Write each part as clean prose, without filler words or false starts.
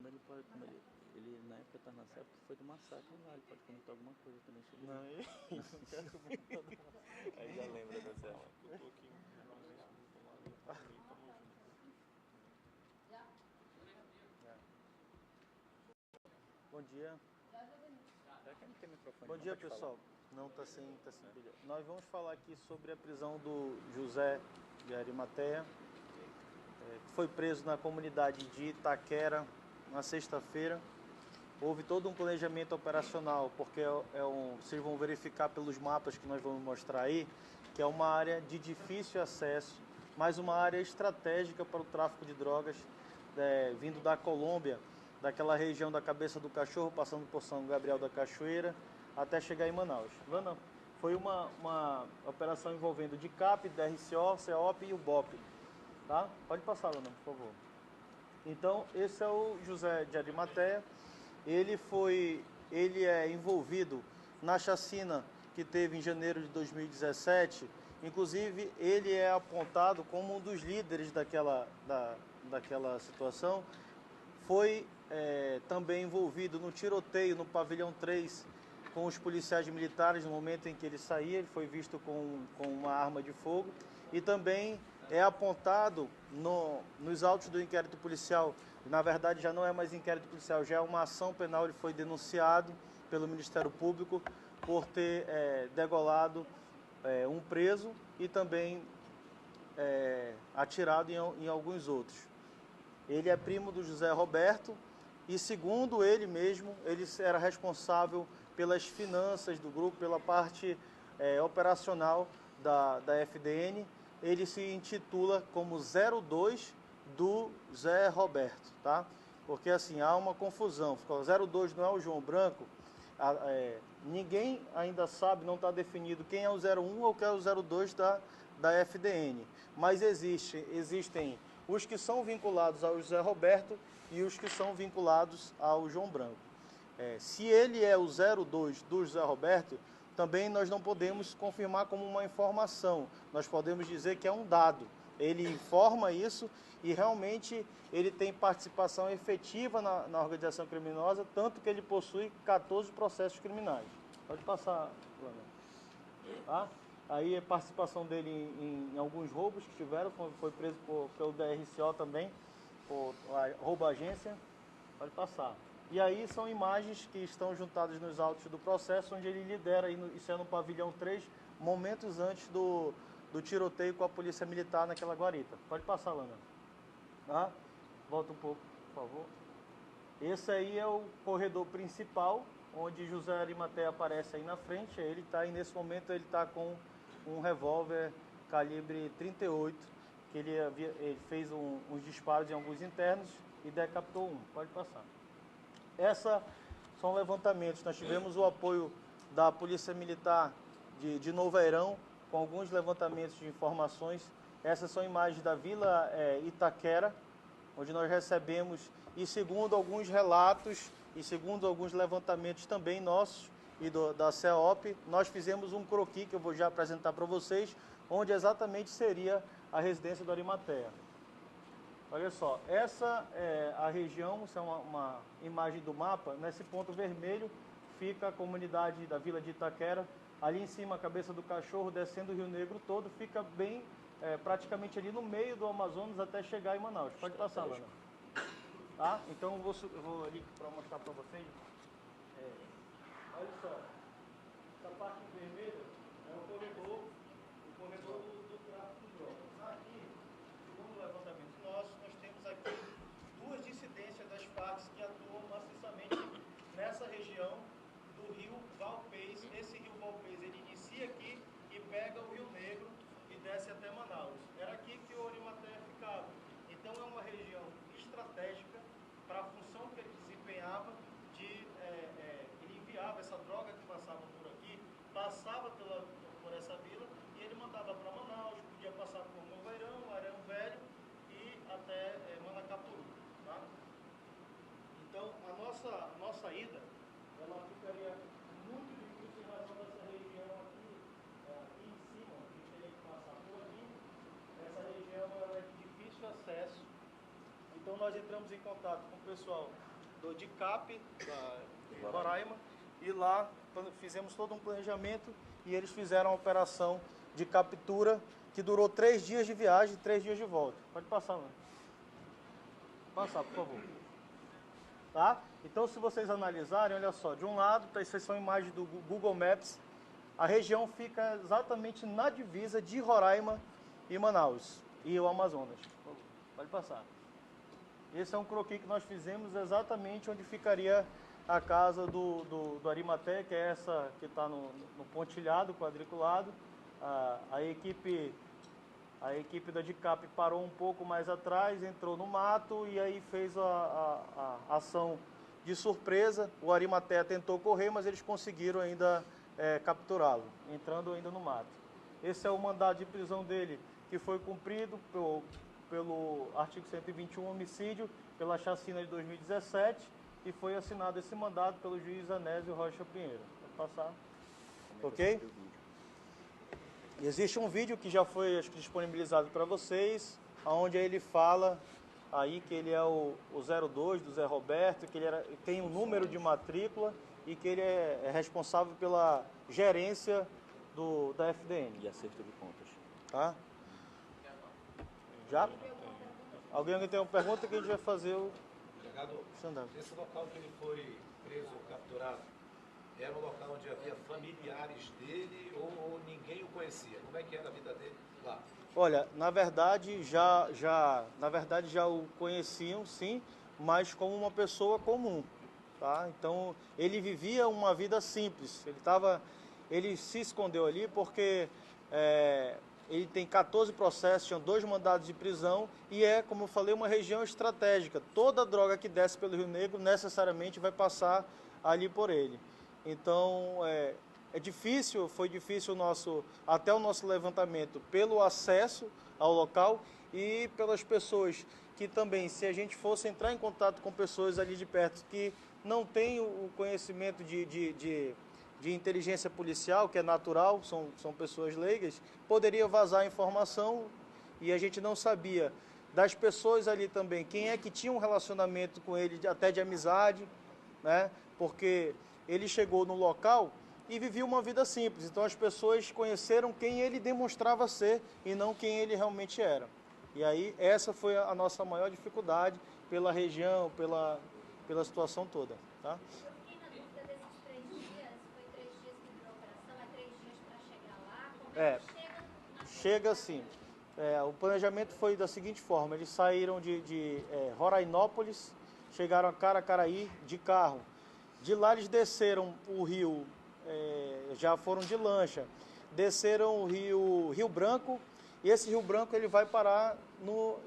ele pode, como ele na época tá na época foi do massacre lá, ele pode comentar alguma coisa também sobre Não, não quero comentar do massacre. Aí já lembra da cena. Eu tô aqui finalmente do lado e tamo junto. Bom dia. Será que não tem microfone? Bom dia, pessoal. Não, tá sem brilho. Nós vamos falar aqui sobre a prisão do José de Arimateia, que foi preso na comunidade de Itaquera na sexta-feira. Houve todo um planejamento operacional, porque vocês vão verificar pelos mapas que nós vamos mostrar aí, que é uma área de difícil acesso, mas uma área estratégica para o tráfico de drogas, vindo da Colômbia, daquela região da Cabeça do Cachorro, passando por São Gabriel da Cachoeira, até chegar em Manaus. Lana, foi uma operação envolvendo DICAP, DRCO, CEOP e o BOP. Tá? Pode passar, Lana, por favor. Então, esse é o José de Arimateia. Ele é envolvido na chacina que teve em janeiro de 2017. Inclusive, ele é apontado como um dos líderes daquela situação. Foi também envolvido no tiroteio no pavilhão 3 com os policiais militares. No momento em que ele saía, ele foi visto com uma arma de fogo. E também é apontado nos autos do inquérito policial. Na verdade, já não é mais inquérito policial, já é uma ação penal. Ele foi denunciado pelo Ministério Público por ter degolado um preso e também atirado em alguns outros. Ele é primo do José Roberto e, segundo ele mesmo, ele era responsável pelas finanças do grupo, pela parte operacional da FDN. Ele se intitula como 02 do Zé Roberto, tá? Porque assim, há uma confusão. O 02 não é o João Branco, ninguém ainda sabe, não está definido quem é o 01 ou quem é o 02 da FDN. Mas existem os que são vinculados ao José Roberto e os que são vinculados ao João Branco. Se ele é o 02 do José Roberto, também nós não podemos confirmar como uma informação. Nós podemos dizer que é um dado. Ele informa isso e realmente ele tem participação efetiva na organização criminosa, tanto que ele possui 14 processos criminais. Pode passar, Lana. Tá? Aí a participação dele em alguns roubos que tiveram, foi preso pelo DRCO também, por roubo à agência. Pode passar. E aí são imagens que estão juntadas nos autos do processo, onde ele lidera, isso é no pavilhão 3, momentos antes do tiroteio com a polícia militar naquela guarita. Pode passar, Lana. Tá? Volta um pouco, por favor. Esse aí é o corredor principal, onde José Arimateia aparece aí na frente. Ele está aí, nesse momento, ele está com um revólver calibre 38, que ele fez uns disparos em alguns internos e decapitou um. Pode passar. Esses são levantamentos. Nós tivemos o apoio da Polícia Militar de Novo Airão, com alguns levantamentos de informações. Essas são imagens da Vila Itaquera, onde nós recebemos, e segundo alguns relatos e segundo alguns levantamentos também nossos e da CEOP, nós fizemos um croquis que eu vou já apresentar para vocês, onde exatamente seria a residência do Arimateia. Olha só, essa é a região, isso é uma imagem do mapa. Nesse ponto vermelho fica a comunidade da Vila de Itaquera. Ali em cima, a Cabeça do Cachorro, descendo o Rio Negro todo, fica bem, praticamente ali no meio do Amazonas até chegar em Manaus. Pode passar, Lana. Tá? Então eu vou ali para mostrar para vocês. Olha só, essa parte vermelha é o corredor do tráfico de drogas. Aqui, segundo o levantamento nosso, nós temos aqui duas dissidências das partes que atuam maciçamente nessa região do rio Valpez. Esse rio Valpez, ele inicia aqui e pega o Rio Negro e desce até Manaus. Era aqui que o Arimateia ficava. Então é uma região estratégica para a função que ele desempenhava ele enviava essa droga que passava por aqui, passava por essa vila e ele mandava para Manaus, podia passar por Novo Airão, Arão Velho e até Manacapuru. Tá? Então a nossa ida, ela ficaria muito difícil em razão dessa região aqui em cima, a gente teria que passar por aqui. Essa região ela é de difícil acesso. Então nós entramos em contato com o pessoal do DICAP, de Roraima, e lá fizemos todo um planejamento e eles fizeram a operação de captura que durou 3 dias de viagem e 3 dias de volta. Pode passar, mano. Passar, por favor. Tá? Então, se vocês analisarem, olha só, de um lado, essas são imagens do Google Maps, a região fica exatamente na divisa de Roraima e Manaus, e o Amazonas. Pode passar. Esse é um croquis que nós fizemos exatamente onde ficaria a casa do Arimaté, que é essa que está no pontilhado, quadriculado. A equipe da DICAP parou um pouco mais atrás, entrou no mato e aí fez a ação de surpresa. O Arimaté tentou correr, mas eles conseguiram ainda capturá-lo, entrando ainda no mato. Esse é o mandado de prisão dele, que foi cumprido pelo artigo 121, homicídio, pela chacina de 2017, e foi assinado esse mandado pelo juiz Anésio Rocha Pinheiro. Pode passar. Ok? Existe um vídeo que já foi, acho que, disponibilizado para vocês, onde ele fala aí que ele é o 02 do Zé Roberto, que ele tem um número de matrícula e que ele é responsável pela gerência da FDN. E acerto de contas. Tá? Já? Alguém tem uma pergunta que a gente vai fazer o stand-up. Esse local que ele foi preso ou capturado, era um local onde havia familiares dele ou ninguém o conhecia? Como é que era a vida dele lá? Olha, na verdade já o conheciam, sim, mas como uma pessoa comum, tá? Então ele vivia uma vida simples. Ele se escondeu ali porque ele tem 14 processos, tinha 2 mandados de prisão e como eu falei, uma região estratégica. Toda droga que desce pelo Rio Negro necessariamente vai passar ali por ele. Então, foi difícil até o nosso levantamento pelo acesso ao local e pelas pessoas que também, se a gente fosse entrar em contato com pessoas ali de perto que não têm o conhecimento de inteligência policial, que é natural, são pessoas leigas, poderia vazar informação e a gente não sabia das pessoas ali também, quem é que tinha um relacionamento com ele, até de amizade, né? Porque ele chegou no local e vivia uma vida simples, então as pessoas conheceram quem ele demonstrava ser e não quem ele realmente era. E aí essa foi a nossa maior dificuldade pela região, pela situação toda, tá? Chega assim. O planejamento foi da seguinte forma: eles saíram de Rorainópolis, chegaram a Caracaraí de carro. De lá eles desceram o rio, já foram de lancha, desceram o Rio Branco, e esse Rio Branco ele vai parar no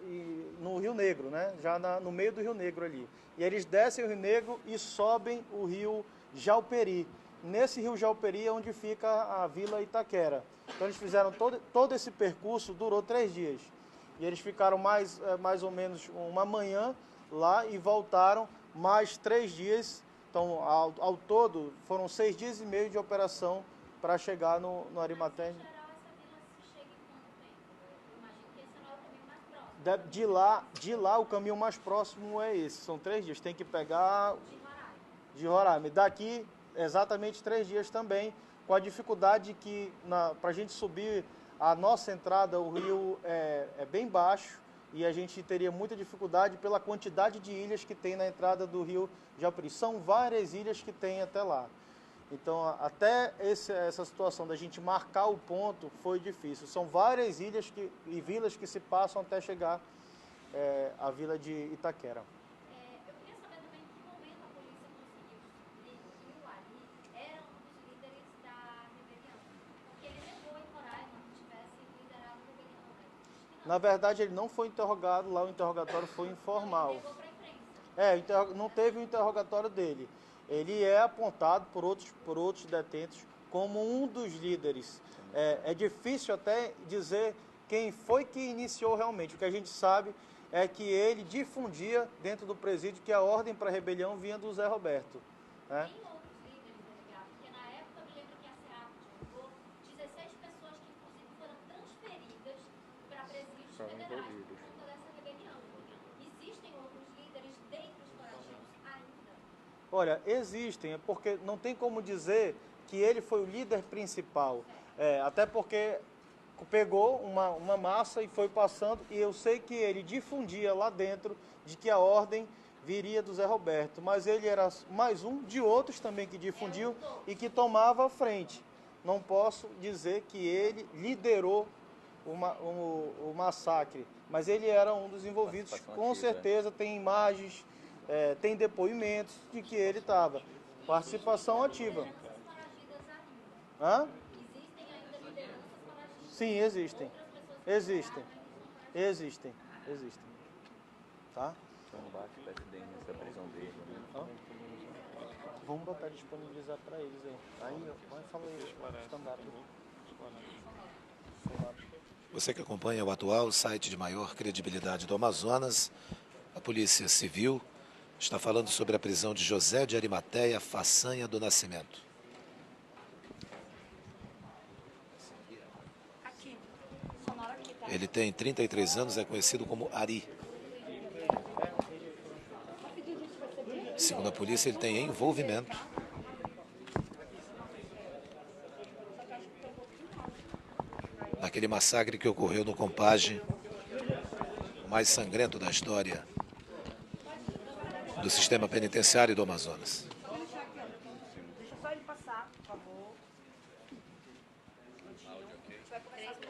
Rio Negro, né? Já no meio do Rio Negro ali. E eles descem o Rio Negro e sobem o Rio Jauperi. Nesse Rio Jauperi é onde fica a Vila Itaquera. Então eles fizeram todo esse percurso, durou 3 dias. E eles ficaram mais ou menos uma manhã lá e voltaram mais 3 dias. Então, ao todo, foram 6 dias e meio de operação para chegar no Arimaté. De lá, o caminho mais próximo é esse. São 3 dias. Tem que pegar de Roraima. Daqui, exatamente 3 dias também, com a dificuldade que, para a gente subir a nossa entrada, o rio é bem baixo e a gente teria muita dificuldade pela quantidade de ilhas que tem na entrada do rio Japeri. São várias ilhas que tem até lá. Então, até essa situação da gente marcar o ponto foi difícil. São várias ilhas e vilas que se passam até chegar à vila de Itaquera. Eu queria saber também em que momento a polícia conseguiu descobrir que o Ari era um dos líderes da rebelião. Porque ele negou em Roraima que tivesse liderado a rebelião, né? Na verdade, ele não foi interrogado lá, o interrogatório foi informal. Ele negou para a imprensa. Não teve o interrogatório dele. Ele é apontado por outros detentos como um dos líderes. É difícil até dizer quem foi que iniciou realmente. O que a gente sabe é que ele difundia dentro do presídio que a ordem para a rebelião vinha do Zé Roberto. Né? Tem outros líderes, Edgar, porque na época eu me lembro que a SEAP divulgou 16 pessoas que inclusive foram transferidas para presídios federais por conta dessa rebelião. Existem outros líderes dentre os foragidos ainda? Olha, existem, é porque não tem como dizer que ele foi o líder principal. Até porque pegou uma massa e foi passando, e eu sei que ele difundia lá dentro de que a ordem viria do Zé Roberto, mas ele era mais um de outros também que difundiu e que tomava a frente. Não posso dizer que ele liderou o massacre, mas ele era um dos envolvidos, com certeza tem imagens, tem depoimentos de que ele estava. Participação ativa. Hã? Existem ainda lideranças foragidas? Sim, existem. Existem. Existem. Tá? Então não bate para FDN nessa prisão dele. Né? Hã? Vamos botar disponibilizar para eles aí. Aí, vai falar aí, estandarte. Você que acompanha o atual site de maior credibilidade do Amazonas, a Polícia Civil está falando sobre a prisão de José de Arimateia Façanha do Nascimento. Ele tem 33 anos, é conhecido como Ari. Segundo a polícia, ele tem envolvimento naquele massacre que ocorreu no Compage, o mais sangrento da história do sistema penitenciário do Amazonas. Deixa só ele passar, por favor.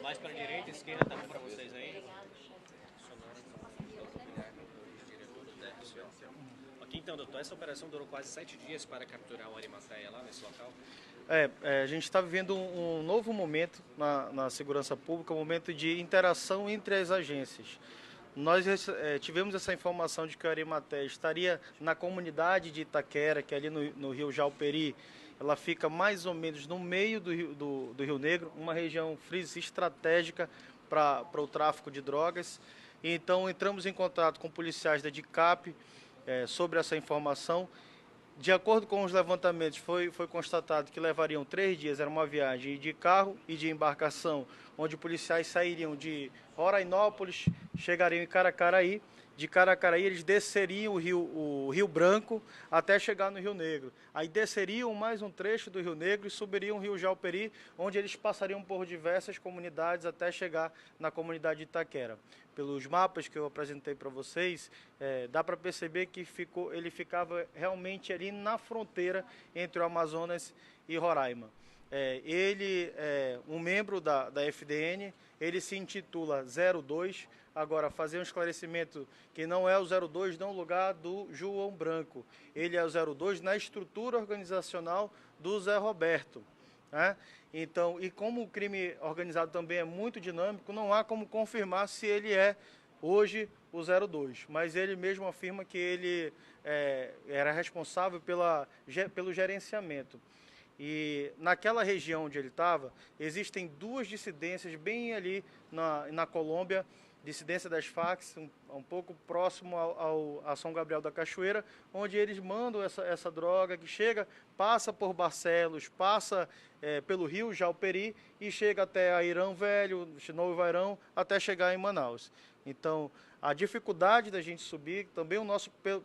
Mais para a direita, esquerda, tá bom para vocês aí? Ok, então, doutor, essa operação durou quase 7 dias para capturar o Arimateia lá nesse local? A gente está vivendo um novo momento na segurança pública, um momento de interação entre as agências. Nós tivemos essa informação de que o Arimateia estaria na comunidade de Itaquera, que é ali no Rio Jauperi. Ela fica mais ou menos no meio do Rio Negro, uma região estratégica para o tráfico de drogas. E então entramos em contato com policiais da DICAP sobre essa informação. De acordo com os levantamentos, foi constatado que levariam 3 dias, era uma viagem de carro e de embarcação, onde policiais sairiam de Rorainópolis, chegariam em Caracaraí. De Caracaraí eles desceriam o Rio Branco até chegar no Rio Negro. Aí desceriam mais um trecho do Rio Negro e subiriam o Rio Jauperi, onde eles passariam por diversas comunidades até chegar na comunidade de Itaquera. Pelos mapas que eu apresentei para vocês, dá para perceber que ele ficava realmente ali na fronteira entre o Amazonas e Roraima. Ele é um membro da FDN, ele se intitula 02. Agora, fazer um esclarecimento que não é o 02 no lugar do João Branco. Ele é o 02 na estrutura organizacional do Zé Roberto. Né? Então, e como o crime organizado também é muito dinâmico, não há como confirmar se ele é hoje o 02. Mas ele mesmo afirma que ele era responsável pelo gerenciamento. E naquela região onde ele estava, existem 2 dissidências bem ali na Colômbia, dissidência das Facts, um pouco próximo a São Gabriel da Cachoeira, onde eles mandam essa droga que chega, passa por Barcelos, passa pelo Rio Jauperi e chega até a Irã Velho, Novo Airão, até chegar em Manaus. Então, a dificuldade da gente subir, também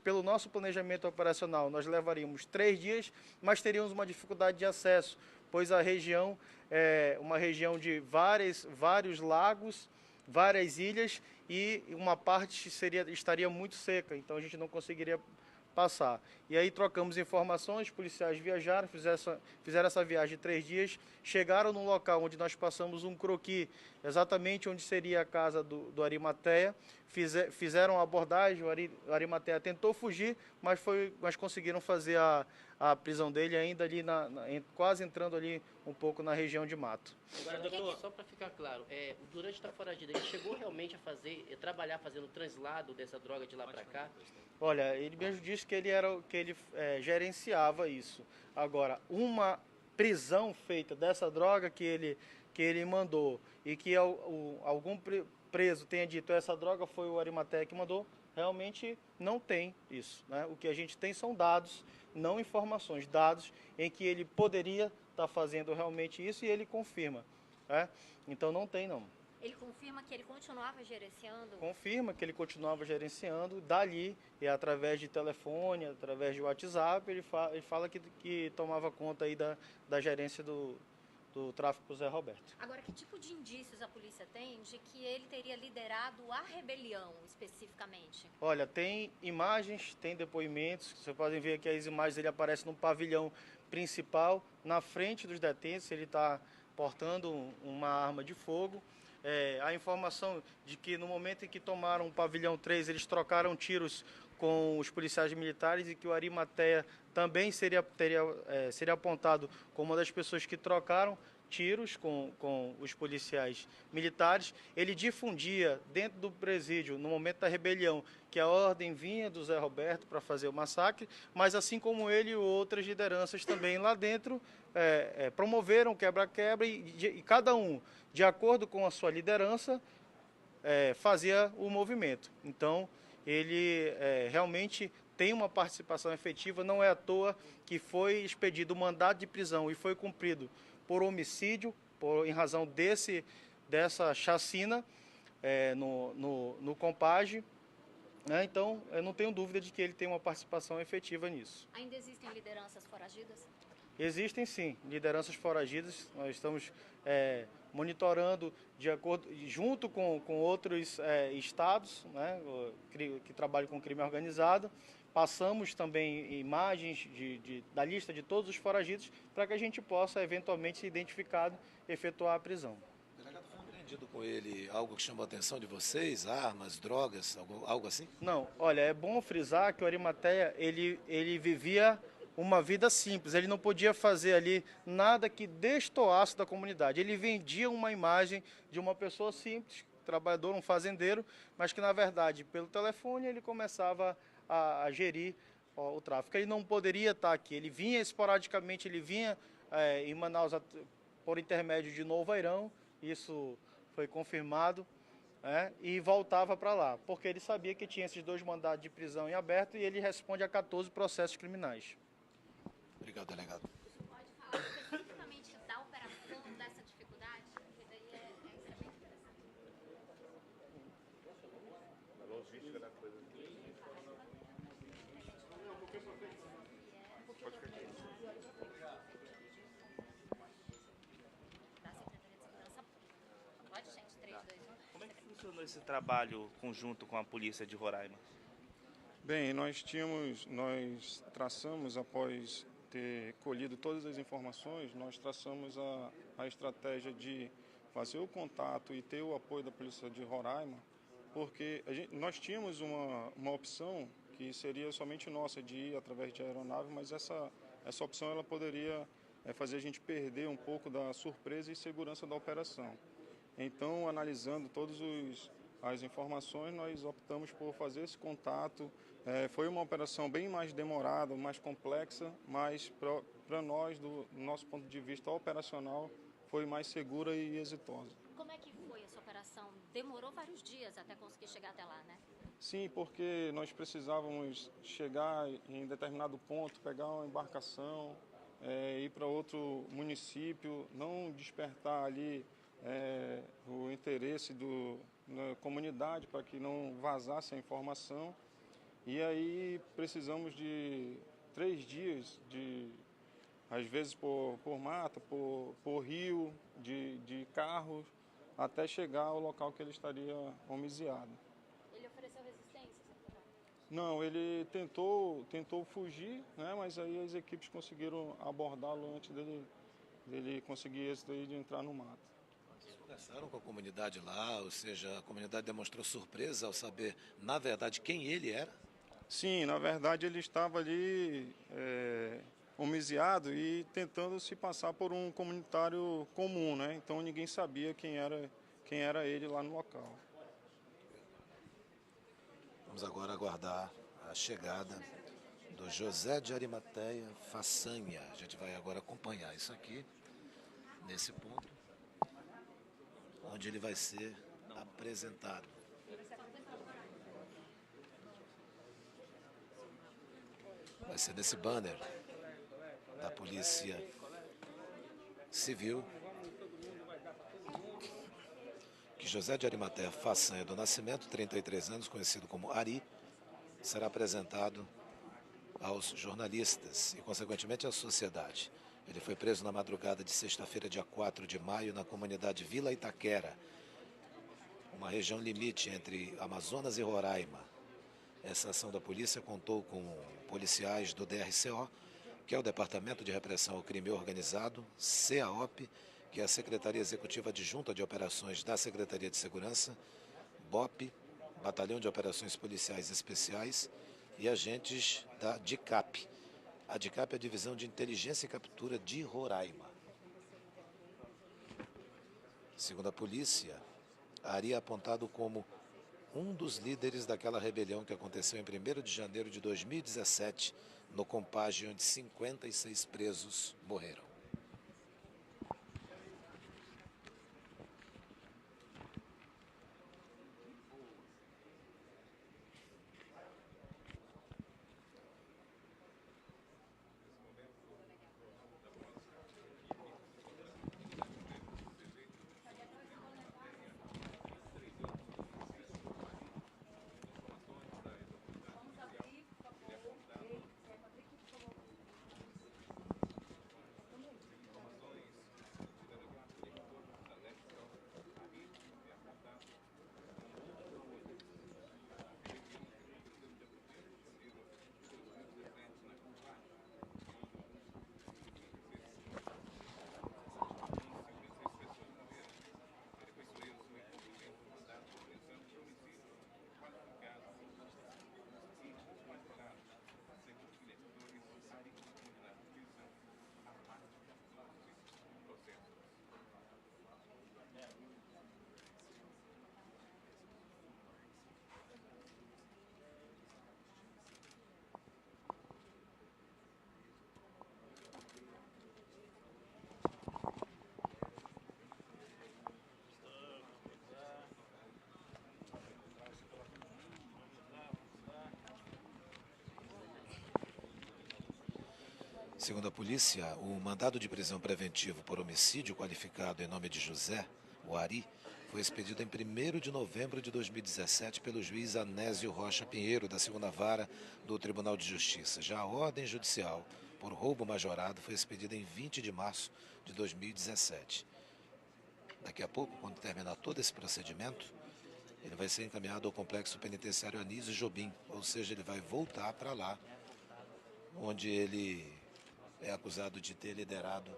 pelo nosso planejamento operacional, nós levaríamos 3 dias, mas teríamos uma dificuldade de acesso, pois a região é uma região de vários lagos, várias ilhas, e uma parte estaria muito seca, então a gente não conseguiria passar. E aí trocamos informações, policiais viajaram, fizeram essa viagem de 3 dias, chegaram no local onde nós passamos um croquis, exatamente onde seria a casa do Arimateia, fizeram a abordagem, o Arimateia tentou fugir, mas conseguiram fazer a prisão dele ainda ali, quase entrando ali um pouco na região de mato. Agora, doutor, só para ficar claro, durante a foragida, ele chegou realmente a trabalhar fazendo o translado dessa droga de lá para cá? Olha, ele mesmo disse que ele gerenciava isso. Agora, uma prisão feita dessa droga que ele mandou e que algum preso tenha dito essa droga foi o Arimateia que mandou, realmente não tem isso. Né? O que a gente tem são dados, não informações, dados em que ele poderia estar fazendo realmente isso e ele confirma. Né? Então não tem, não. Ele confirma que ele continuava gerenciando? Confirma que ele continuava gerenciando, dali, e através de telefone, através de WhatsApp, ele fala que tomava conta aí da gerência do tráfico Zé Roberto. Agora, que tipo de indícios a polícia tem de que ele teria liderado a rebelião, especificamente? Olha, tem imagens, tem depoimentos, vocês podem ver que as imagens ele aparece no pavilhão principal, na frente dos detentos, ele está portando uma arma de fogo. A informação de que no momento em que tomaram o pavilhão 3, eles trocaram tiros com os policiais militares e que o Arimateia também seria apontado como uma das pessoas que trocaram tiros com os policiais militares. Ele difundia dentro do presídio, no momento da rebelião, que a ordem vinha do Zé Roberto para fazer o massacre, mas assim como ele, outras lideranças também lá dentro promoveram quebra-quebra e cada um, de acordo com a sua liderança, fazia o movimento. Então, ele realmente tem uma participação efetiva, não é à toa que foi expedido o mandado de prisão e foi cumprido por homicídio, em razão dessa chacina no Compage. Então, eu não tenho dúvida de que ele tem uma participação efetiva nisso. Ainda existem lideranças foragidas? Existem sim, lideranças foragidas. Nós estamos monitorando junto com outros estados, né, que trabalham com crime organizado. Passamos também imagens da lista de todos os foragidos para que a gente possa, eventualmente, se identificado, efetuar a prisão. Delegado, foi apreendido com ele algo que chamou a atenção de vocês? Armas, drogas, algo assim? Não, olha, é bom frisar que o Arimateia, ele vivia uma vida simples, ele não podia fazer ali nada que destoasse da comunidade. Ele vendia uma imagem de uma pessoa simples, trabalhador, um fazendeiro, mas que, na verdade, pelo telefone, ele começava a gerir o tráfico. Ele não poderia estar aqui, ele vinha esporadicamente, ele vinha em Manaus por intermédio de Novo Airão, isso foi confirmado, e voltava para lá, porque ele sabia que tinha esses 2 mandados de prisão em aberto e ele responde a 14 processos criminais. Obrigado, delegado. Você pode falar especificamente da operação, dessa dificuldade? Porque daí isso é bem interessante. A logística da coisa. Pode ficar aqui. Da Secretaria de Segurança Pública. Pode, gente? 3, 2, 1. Como é que funcionou esse trabalho conjunto com a polícia de Roraima? Bem, nós traçamos, após ter colhido todas as informações, nós traçamos a estratégia de fazer o contato e ter o apoio da polícia de Roraima, porque nós tínhamos uma opção que seria somente nossa, de ir através de aeronave, mas essa opção ela poderia fazer a gente perder um pouco da surpresa e segurança da operação. Então, analisando todas as informações, nós optamos por fazer esse contato. Foi uma operação bem mais demorada, mais complexa, mas para nós, do nosso ponto de vista operacional, foi mais segura e exitosa. Como é que foi essa operação? Demorou vários dias até conseguir chegar até lá, né? Sim, porque nós precisávamos chegar em determinado ponto, pegar uma embarcação, ir para outro município, não despertar ali o interesse da comunidade para que não vazasse a informação. E aí precisamos de 3 dias, às vezes por mata, por rio, de carros, até chegar ao local que ele estaria homiciado. Ele ofereceu resistência, secretário? Não, ele tentou fugir, né, mas aí as equipes conseguiram abordá-lo antes dele conseguir esse daí de entrar no mato. Vocês conversaram com a comunidade lá, ou seja, a comunidade demonstrou surpresa ao saber, na verdade, quem ele era? Sim, na verdade ele estava ali homiciado e tentando se passar por um comunitário comum, né? Então ninguém sabia quem era ele lá no local. Vamos agora aguardar a chegada do José de Arimateia Façanha. A gente vai agora acompanhar isso aqui, nesse ponto, onde ele vai ser apresentado. Vai ser nesse banner da Polícia Civil que José de Arimateia Façanha do Nascimento, 33 anos, conhecido como Ari, será apresentado aos jornalistas e, consequentemente, à sociedade. Ele foi preso na madrugada de sexta-feira, dia 4 de maio, na comunidade Vila Itaquera, uma região limite entre Amazonas e Roraima. Essa ação da polícia contou com policiais do DRCO, que é o Departamento de Repressão ao Crime Organizado, CEAOP, que é a Secretaria Executiva Adjunta de Operações da Secretaria de Segurança, BOP, Batalhão de Operações Policiais Especiais, e agentes da DICAP. A DICAP é a Divisão de Inteligência e Captura de Roraima. Segundo a polícia, Ari é apontado como um dos líderes daquela rebelião que aconteceu em 1º de janeiro de 2017, no Compage, onde 56 presos morreram. Segundo a polícia, o mandado de prisão preventivo por homicídio qualificado em nome de José, o Ari, foi expedido em 1º de novembro de 2017 pelo juiz Anésio Rocha Pinheiro, da 2ª Vara do Tribunal de Justiça. Já a ordem judicial por roubo majorado foi expedida em 20 de março de 2017. Daqui a pouco, quando terminar todo esse procedimento, ele vai ser encaminhado ao Complexo Penitenciário Anísio Jobim, ou seja, ele vai voltar para lá, onde ele é acusado de ter liderado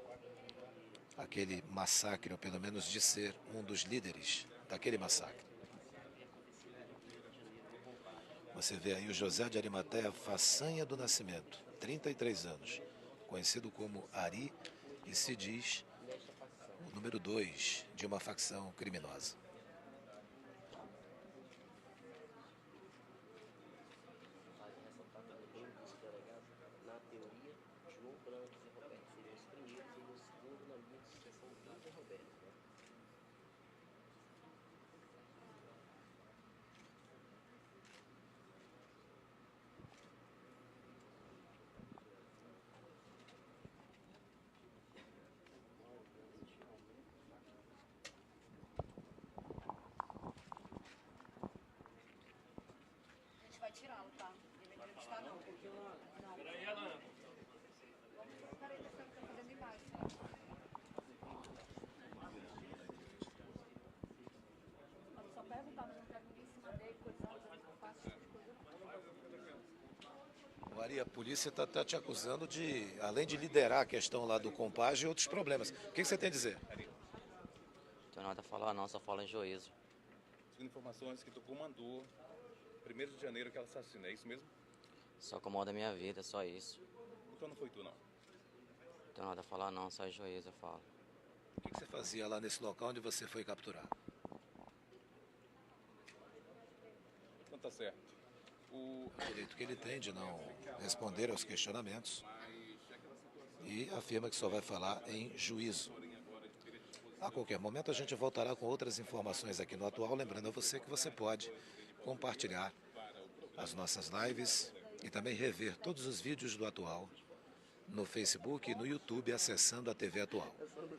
aquele massacre, ou pelo menos de ser um dos líderes daquele massacre. Você vê aí o José de Arimateia Façanha do Nascimento, 33 anos, conhecido como Ari, e se diz o número 2 de uma facção criminosa. Vai tirá-lo, tá? Ele vai entrevistar, não. Não. Peraí, Alana. Peraí, deixa eu ficar fazendo imagem. Só perguntar, mas não quero ninguém em cima dele, coisando, eu não faço essas coisas. Ari, a polícia está te acusando de, além de liderar a questão lá do Compage, e outros problemas. O que você tem a dizer? Não tenho nada a falar não, só falo em juízo. Segundo informações que tu comandou 1º de janeiro aquela assassina, é isso mesmo? Só comanda a minha vida, só isso. Então não foi tu, não? Não tenho nada a falar não, só em juízo eu falo. O que você fazia lá nesse local onde você foi capturado? Então tá certo. O direito que ele tem de não responder aos questionamentos e afirma que só vai falar em juízo. A qualquer momento a gente voltará com outras informações aqui no Atual, lembrando a você que você pode compartilhar as nossas lives e também rever todos os vídeos do Atual no Facebook e no YouTube acessando a TV Atual,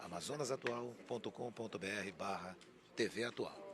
amazonasatual.com.br/TV Atual.